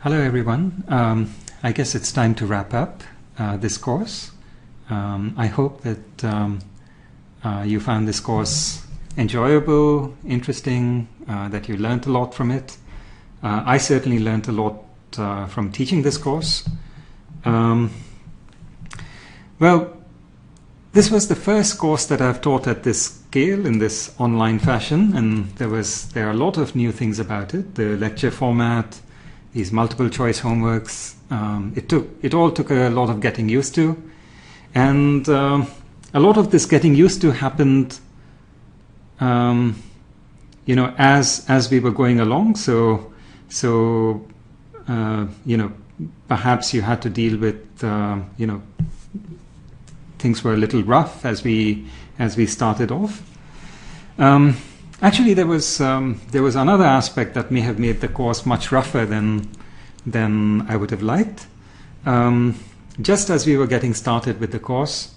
Hello everyone. I guess it's time to wrap up this course. I hope that you found this course enjoyable, interesting, that you learned a lot from it. I certainly learned a lot from teaching this course. Well, this was the first course that I've taught at this scale in this online fashion, and there are a lot of new things about it. The lecture format, these multiple choice homeworks, it all took a lot of getting used to, and a lot of this getting used to happened as we were going along. So perhaps you had to deal with things were a little rough as we started off. Actually, there was another aspect that may have made the course much rougher than I would have liked. Just as we were getting started with the course,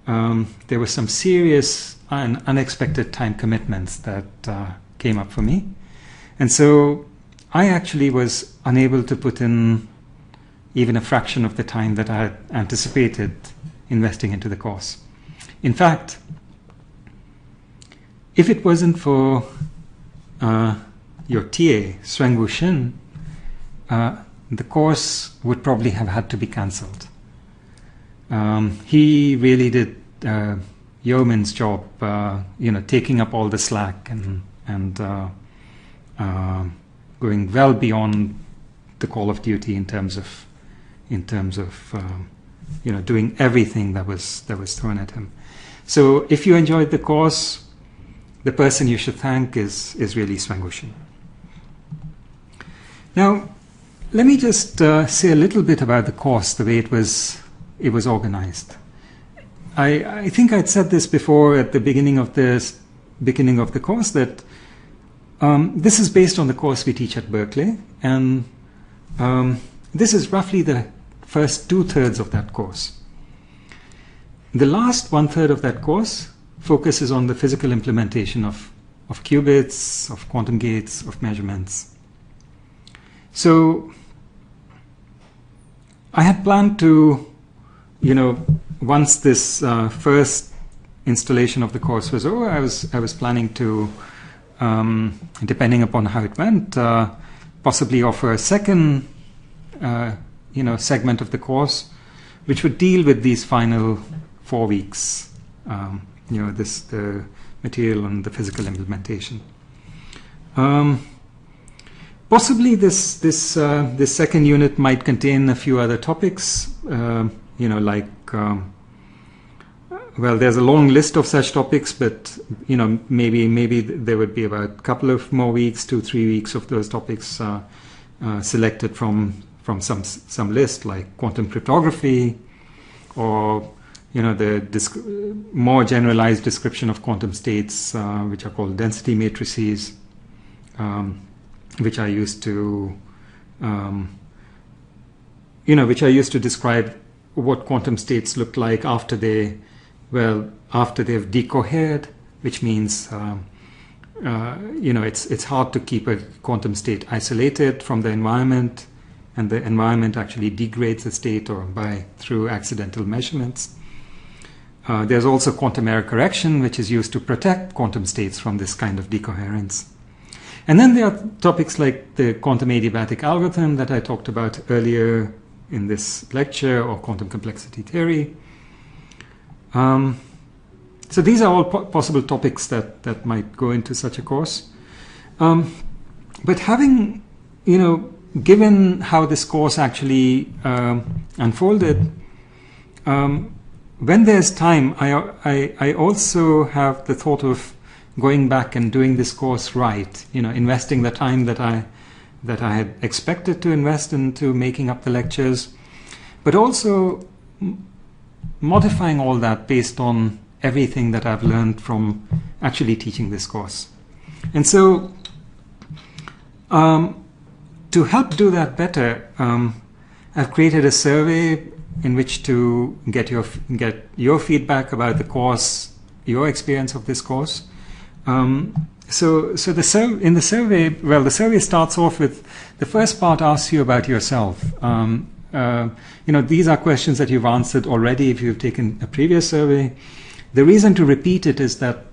there were some serious and unexpected time commitments that came up for me, and so I actually was unable to put in even a fraction of the time that I had anticipated investing into the course. In fact, if it wasn't for your TA, Swang-Woo Shin, the course would probably have had to be cancelled. He really did yeoman's job, taking up all the slack and going well beyond the call of duty in terms of doing everything that was thrown at him. So if you enjoyed the course, the person you should thank is really Swang-Woo Shin. Now, let me just say a little bit about the course, the way it was organized. I think I'd said this before at the beginning of the course, that this is based on the course we teach at Berkeley, and this is roughly the first 2/3 of that course. The last 1/3 of that course focuses on the physical implementation of qubits, of quantum gates, of measurements. So I had planned to, once this first installation of the course was over, I was planning to, depending upon how it went, possibly offer a second segment of the course, which would deal with these final 4 weeks, the material and the physical implementation. Possibly this second unit might contain a few other topics, there's a long list of such topics, but maybe there would be about a couple of more weeks, 2-3 weeks of those topics selected from some list, like quantum cryptography, or the more generalized description of quantum states, which are called density matrices, which I used to describe what quantum states look like after they've decohered, which means it's hard to keep a quantum state isolated from the environment, and the environment actually degrades the state through accidental measurements. There's also quantum error correction, which is used to protect quantum states from this kind of decoherence. And then there are topics like the quantum adiabatic algorithm that I talked about earlier in this lecture, or quantum complexity theory. So these are all possible topics that might go into such a course. But having, given how this course actually unfolded, when there's time, I also have the thought of going back and doing this course right, investing the time that I had expected to invest into making up the lectures, but also modifying all that based on everything that I've learned from actually teaching this course. And so to help do that better, I've created a survey in which to get your feedback about the course, your experience of this course. So in the survey, well, the survey starts off with the first part asks you about yourself. These are questions that you've answered already if you've taken a previous survey. The reason to repeat it is that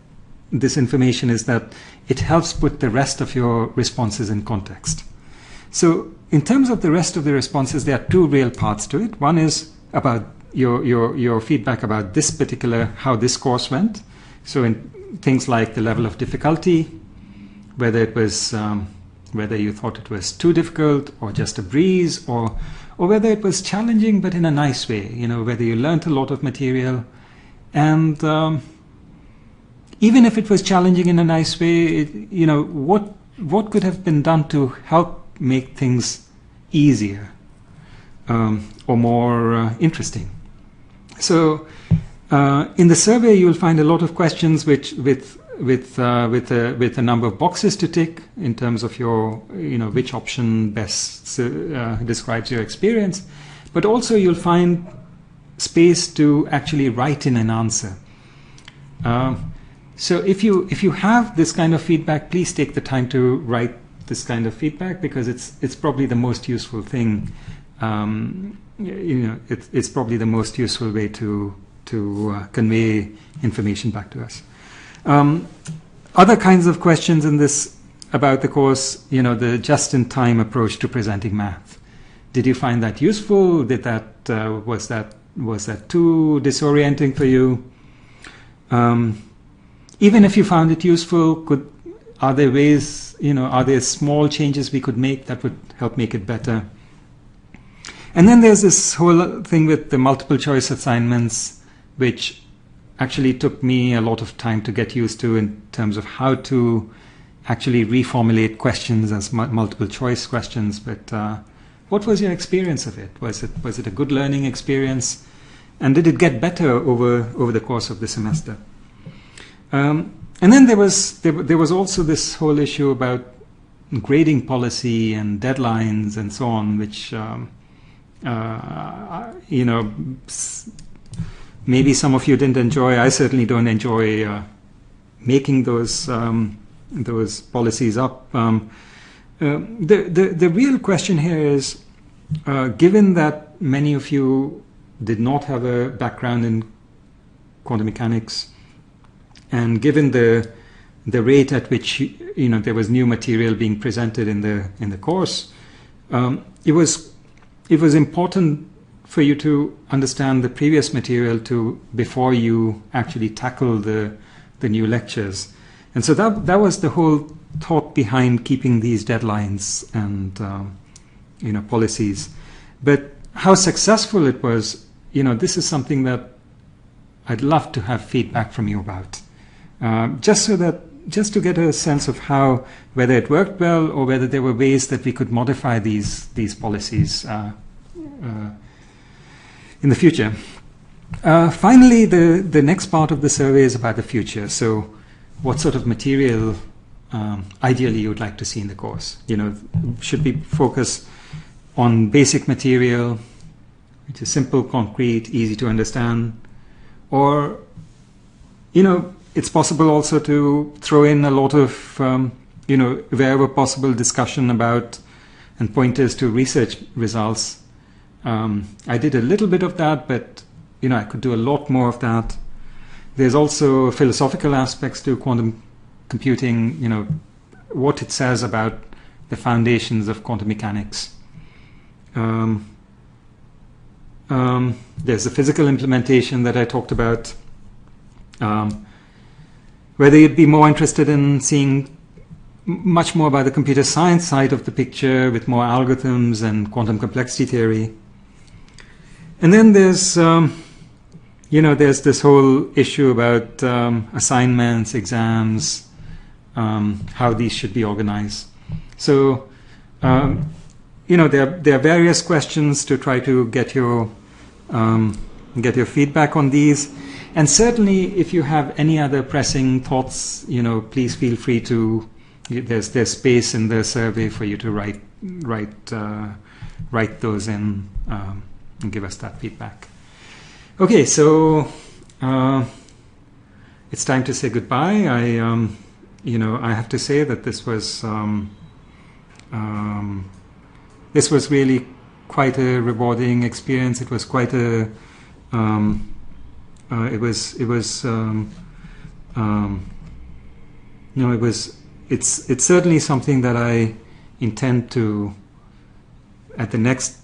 this information is that it helps put the rest of your responses in context. So in terms of the rest of the responses, there are two real parts to it. One is about your feedback about this particular, how this course went. So in things like the level of difficulty, whether it was, whether you thought it was too difficult or just a breeze, or whether it was challenging but in a nice way, whether you learned a lot of material. And even if it was challenging in a nice way, what could have been done to help make things easier or more interesting? So in the survey, you'll find a lot of questions which with a number of boxes to tick in terms of your, which option best describes your experience. But also you'll find space to actually write in an answer. So if you have this kind of feedback, please take the time to write this kind of feedback, because it's probably the most useful thing. It's probably the most useful way to convey information back to us. Other kinds of questions in this about the course, the just-in-time approach to presenting math. Did you find that useful? Did that was that too disorienting for you? Even if you found it useful, are there ways, are there small changes we could make that would help make it better? And then there's this whole thing with the multiple choice assignments, which actually took me a lot of time to get used to in terms of how to actually reformulate questions as multiple choice questions. But what was your experience of it? Was it a good learning experience? And did it get better over the course of the semester? And then there was also this whole issue about grading policy and deadlines and so on, which maybe some of you didn't enjoy. I certainly don't enjoy making those policies up. The real question here is, given that many of you did not have a background in quantum mechanics, and given the rate at which there was new material being presented in the course, it was important for you to understand the previous material before you actually tackle the new lectures. And so that was the whole thought behind keeping these deadlines and policies. But how successful it was, this is something that I'd love to have feedback from you about. Just to get a sense of whether it worked well or whether there were ways that we could modify these policies in the future. Finally, the next part of the survey is about the future. So what sort of material ideally you would like to see in the course? Should we focus on basic material, which is simple, concrete, easy to understand? Or, it's possible also to throw in a lot of, wherever possible, discussion about and pointers to research results. I did a little bit of that, but I could do a lot more of that. There's also philosophical aspects to quantum computing, what it says about the foundations of quantum mechanics. There's the physical implementation that I talked about. Whether you'd be more interested in seeing much more about the computer science side of the picture with more algorithms and quantum complexity theory. And then there's this whole issue about assignments, exams, how these should be organized. So, there are various questions to try to get your feedback on these. And certainly, if you have any other pressing thoughts, please feel free to. There's space in the survey for you to write those in and give us that feedback. Okay, so it's time to say goodbye. I have to say that this was really quite a rewarding experience. It was quite a it was it's certainly something that I intend to, at the next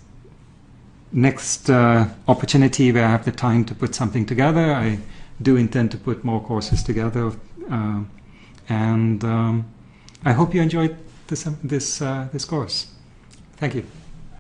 opportunity where I have the time to put something together, I do intend to put more courses together, and I hope you enjoyed this course. Thank you.